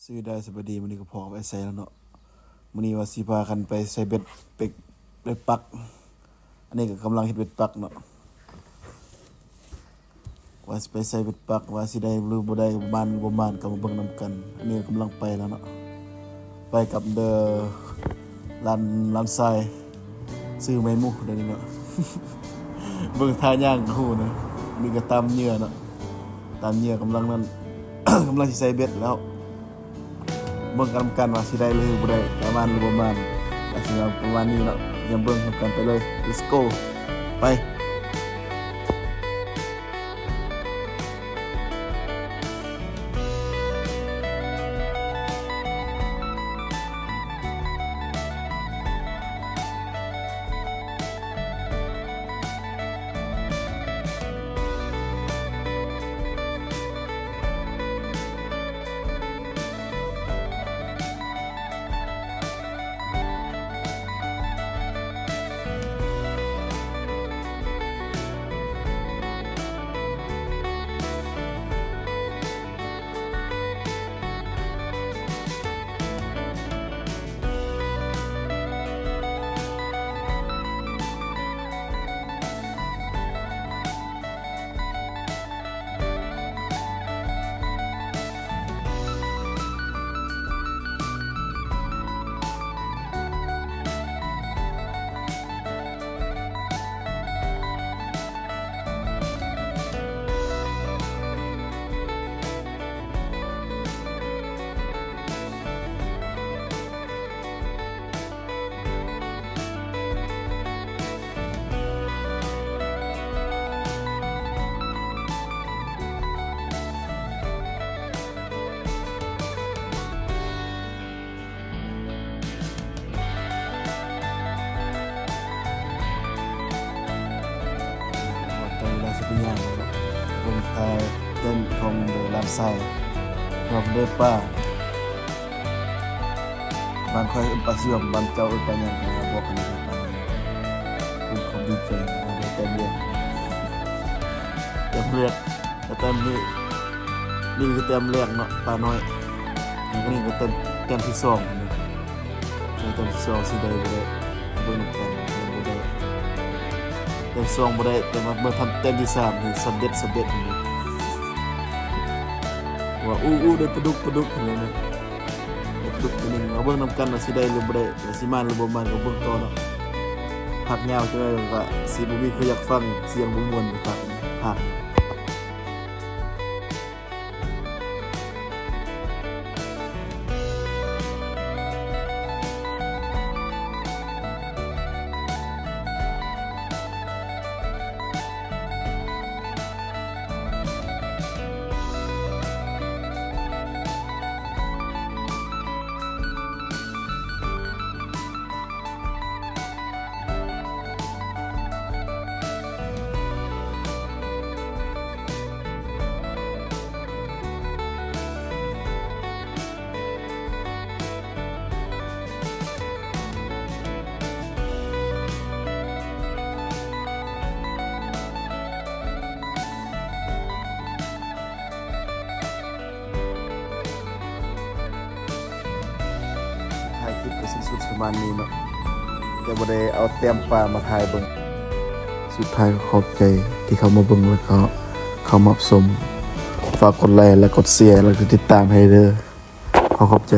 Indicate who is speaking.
Speaker 1: ซื้อได้สบายดีมื้อนี้ก็พอไปใส่แล้วเนาะมื้อนี้ว่าสิพากันไปใส่เบ็ดปักอันนี้ก็กำลังเฮ็ดเบ็ดปักเนาะว่าสิไปใส่เบ็ดปักว่าสิได้หรือบ่ได้บ้านก็มาเบิ่งนํกันอันนี้กำลังไปแล้วเนาะไปกับร้านทรายซื้อไม้มุกเดี๋ยวนี้เนาะ เบิ่งท่าย่างก็ฮู้นะนี่ก็ตามเหยื่อเนาะตามเหยื่อกำลังนั้น กำลังสิใส่เบ็ดแล้วเบิ่งกันว่าสิได้หรือบ่ได้ประมาณหรือบ่ประมาณก็สิเอาประมาณนี้เนาะอย่าเบิ่งกันไปเลย let's go ไปเป็นอย่างไรบนทายเต้นของร้านทรายครับเด้อป้าบ้านค่อยปลาเสื่อมบ้านเจ้าปลาหยังบอกกันปลาเป็นของดีใจได้เต็มเรียกแต่เต็มนี่คือเต็มแรกเนาะปลาน้อยนี่ก็เต็มที่2นี่เต็มที่2สิได้บ่ได้เบิ่งกันบ่ได้เต็ม2บ่ได้แต่ว่าเบิ่งทันเต็มที่3นี่สำเร็จนี่ว่าอู้ได้ปลาดุกนี่นะได้ปลาดุกตัวนึงเอาเบิ่งนํกันว่าสิได้หรือบ่ได้ว่าสิมาหรือบ่มาก็เบิ่งต่อเนาะพักยาวจังได๋ก็สิบ่มีใครอยากฟังเสียงบ่ม่วนพักคลิปก็สิ้นสุดประมาณนี้เนาะแต่บ่ได้เอาเต็มปลามาถ่ายเบิ่งสุดท้ายก็ขอบใจที่เข้ามาเบิ่งแล้วก็เข้ามารับชมฝากกดไลค์และกดแชร์แล้วก็ติดตามให้เด้อขอบใจ